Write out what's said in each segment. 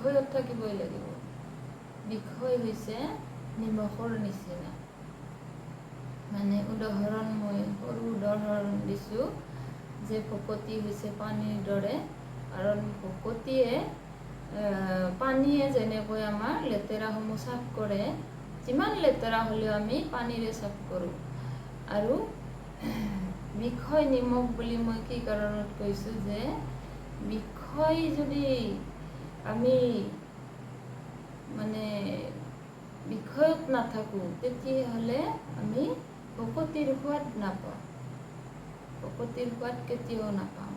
বিষয়ত থাকিবই লাগিব। বিষয় হৈছে নিমখৰ নিচিনা। মানে উদাহৰণ মই সৰু উদাহৰণ দিছোঁ যে ভকতি হৈছে পানীৰ দৰে, কাৰণ ভকতিয়ে পানীয়ে যেনেকৈ আমাৰ লেতেৰাসমূহ চাফ কৰে, যিমান লেতেৰা হ'লেও আমি পানীৰে চাফ কৰোঁ। আৰু বিষয় নিমখ বুলি মই কি কাৰণত কৈছোঁ যে বিষয় যদি আমি মানে বিষয়ত নাথাকোঁ তেতিয়াহ'লে আমি ভকতিৰ সোৱাদ নাপাওঁ। ভকতিৰ সোৱাদ কেতিয়াও নাপাওঁ,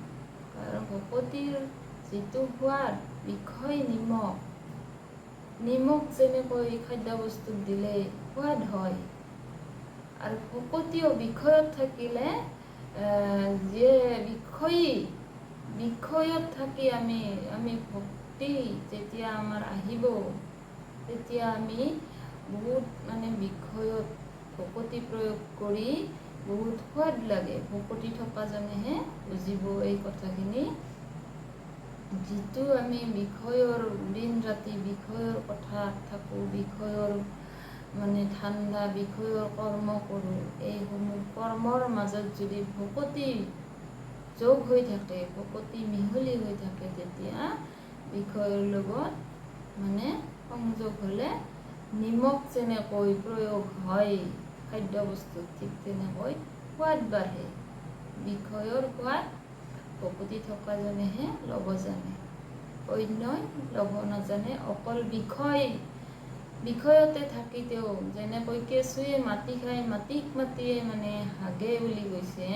কাৰণ ভকতিৰ যিটো সোৱাদ বিষয় নিমখ যেনেকৈ খাদ্যবস্তুত দিলে সোৱাদ হয়, আৰু ভকতিও বিষয়ত থাকিলে যে বিষয়ত থাকি আমি ভক্তি যেতিয়া আমাৰ আহিব, তেতিয়া আমি বহুত মানে বিষয়ত ভকতি প্ৰয়োগ কৰি বহুত সোৱাদ লাগে। ভকতি থকাজনেহে বুজিব এই কথাখিনি। যিটো আমি বিষয়ৰ দিন ৰাতি বিষয়ৰ কথাত থাকোঁ, বিষয়ৰ মানে ঠাণ্ডা, বিষয়ৰ কৰ্ম কৰোঁ, এইসমূহ কৰ্মৰ মাজত যদি ভকতি যোগ হৈ থাকে, ভকতি মিহলি হৈ থাকে, তেতিয়া বিষয়ৰ লগত মানে সংযোগ হ'লে নিমখ যেনেকৈ প্ৰয়োগ হয় খাদ্যবস্তুত, ঠিক তেনেকৈ সোৱাদ বাঢ়ে। বিষয়ৰ সোৱাদ ভকতি থকাজনেহে ল'ব জানে, অন্যই ল'ব নাজানে। অকল বিষয়তে থাকি তেওঁ যেনেকৈ কেঁচুৱে মাটি খাই মাটিয়ে মানে হাগে বুলি কৈছে,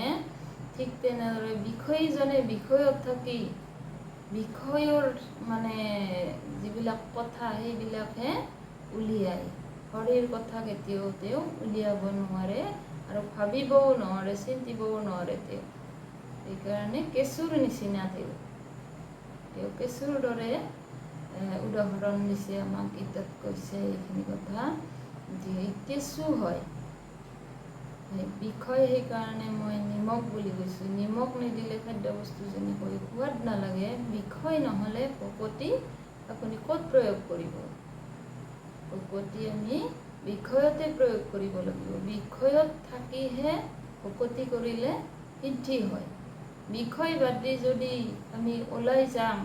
ঠিক তেনেদৰে বিষয়ীজনে বিষয়ত থাকি বিষয়ৰ মানে যিবিলাক কথা সেইবিলাকহে উলিয়ায়। হৰিৰ কথা কেতিয়াও তেওঁ উলিয়াব নোৱাৰে, আৰু ভাবিবও নোৱাৰে, চিন্তিবও নোৱাৰে তেওঁ। সেইকাৰণে কেঁচুৰ নিচিনা তেওঁ কেঁচুৰ দৰে উদাহৰণ দিছে আমাক, গীতাত কৈছে এইখিনি কথা যে কেঁচু হয় বিষয়। সেইকাৰণে মই নিমখ বুলি কৈছোঁ। নিমখ নিদিলে খাদ্যবস্তু যেনেকৈ সোৱাদ নালাগে, বিষয় নহ'লে ভকতি আপুনি ক'ত প্ৰয়োগ কৰিব? ভকতি আমি বিষয়তে প্ৰয়োগ কৰিব লাগিব। বিষয়ত থাকিহে ভকতি কৰিলে সিদ্ধি হয়। বিষয় বাদ দি যদি আমি ওলাই যাম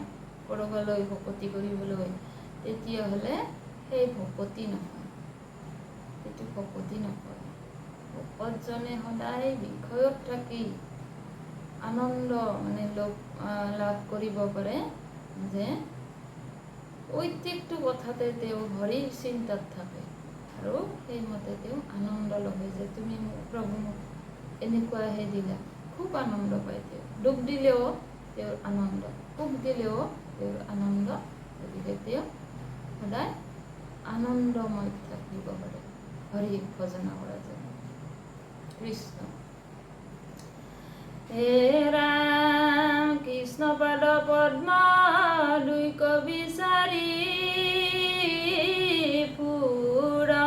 ক'ৰবালৈ ভকতি কৰিবলৈ, তেতিয়াহ'লে সেই ভকতি নহয়, সেইটো ভকতি নহয়। ভকতজনে সদায় বিষয়ত থাকি আনন্দ মানে লাভ কৰিব পাৰে, যে প্ৰত্যেকটো কথাতে তেওঁ হৰিৰ চিন্তাত থাকে, আৰু সেইমতে তেওঁ আনন্দ লয় যে তুমি প্ৰভু মোক এনেকুৱাহে দিলা। খুব আনন্দ পায় তেওঁ। দুখ দিলেও তেওঁৰ আনন্দ, সুখ দিলেও তেওঁৰ আনন্দ। গতিকে তেওঁ সদায় আনন্দময় থাকিব পাৰে হৰিক ভজনা কৰা যায়। কৃষ্ণ। হে ৰাম কৃষ্ণ পাদ পদ্ম দুইক বিচাৰি ফুৰন্ত,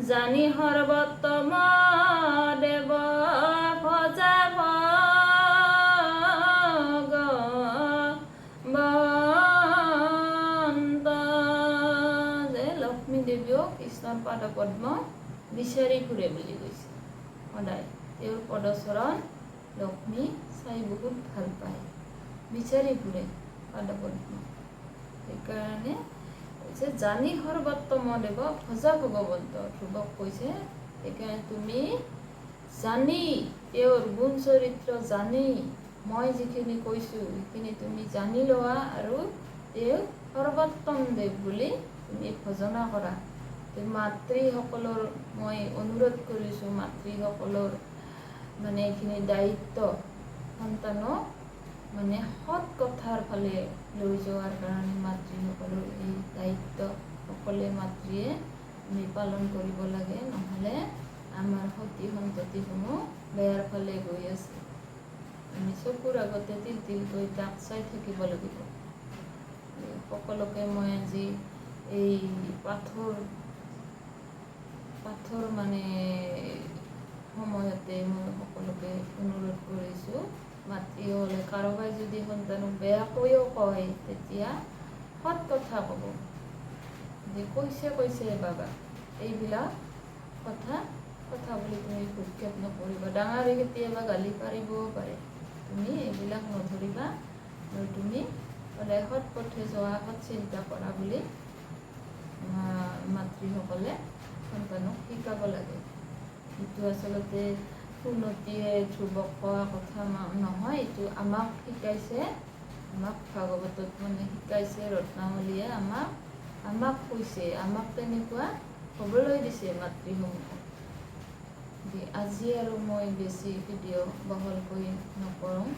জানি সৰ্বোত্তম দেৱ ভজা ভগৱন্ত। যে লক্ষ্মী দেৱীও কৃষ্ণৰ পাদ পদ্ম বিচাৰি ফুৰে বুলি কৈছে। সদায় তেওঁৰ পদচৰণ লক্ষ্মী চাই বহুত ভাল পায়, বিচাৰি ফুৰে পাদ পদ্ম। সেইকাৰণে কৈছে জানি সৰ্বোত্তম দেৱ ভজা ভগৱন্ত। ধ্ৰুৱক কৈছে সেইকাৰণে তুমি জানি, তেওঁৰ গুণ চৰিত্ৰ জানি, মই যিখিনি কৈছোঁ সেইখিনি তুমি জানি লোৱা, আৰু তেওঁ সৰ্বোত্তম দেৱ বুলি তুমি ভজনা কৰা। মাতৃসকলৰ মই অনুৰোধ কৰিছোঁ, মাতৃসকলৰ মানে এইখিনি দায়িত্ব, সন্তানক মানে সৎ কথাৰ ফালে লৈ যোৱাৰ কাৰণে মাতৃসকলৰ এই দায়িত্ব সকলোৱে মাতৃয়ে আমি পালন কৰিব লাগে। নহ'লে আমাৰ সতি সন্ততিসমূহ বেয়াৰ ফালে গৈ আছে। আমি চকুৰ আগতে তিলকৈ তাক চাই থাকিব লাগিব। সকলোকে মই আজি এই পাঠৰ মানে সময়তে মই সকলোকে অনুৰোধ কৰিছোঁ মাতৃ হ'লে কাৰোবাই যদি সন্তানক বেয়াকৈও কয় তেতিয়া সৎ কথা ক'ব যে কৈছে বাবা, এইবিলাক কথা বুলি তুমি ভূক্ষেপ নকৰিবা। ডাঙৰে কেতিয়াবা গালি পাৰিবও পাৰে, তুমি এইবিলাক নধৰিবা আৰু তুমি সদায় সৎ পথে যোৱা, সৎ চিন্তা কৰা বুলি মাতৃসকলে সন্তানক শিকাব লাগে। এইটো আচলতে সুনতিয়ে ধ্ৰুৱক কোৱা কথা নহয়, এইটো আমাক শিকাইছে, আমাক ভাগৱতত শিকাইছে, ৰত্নাৱলীয়ে আমাক কৈছে, আমাক তেনেকুৱা হ'বলৈ দিছে মাতৃসমূহক। আজি আৰু মই বেছি ভিডিঅ' বহলকৈ নকৰোঁ,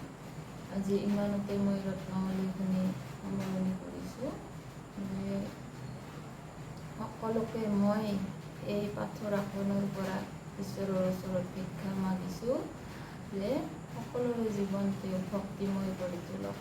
আজি ইমানতে মই ৰত্নাৱলীখিনি সামৰণি কৰিছোঁ। সকলোকে মই এই পাথৰ আসনৰ পৰা ঈশ্বৰৰ ওচৰত ভিক্ষা মাগিছোঁ যে সকলোৰে জীৱনটো ভক্তিময় কৰি তোলক।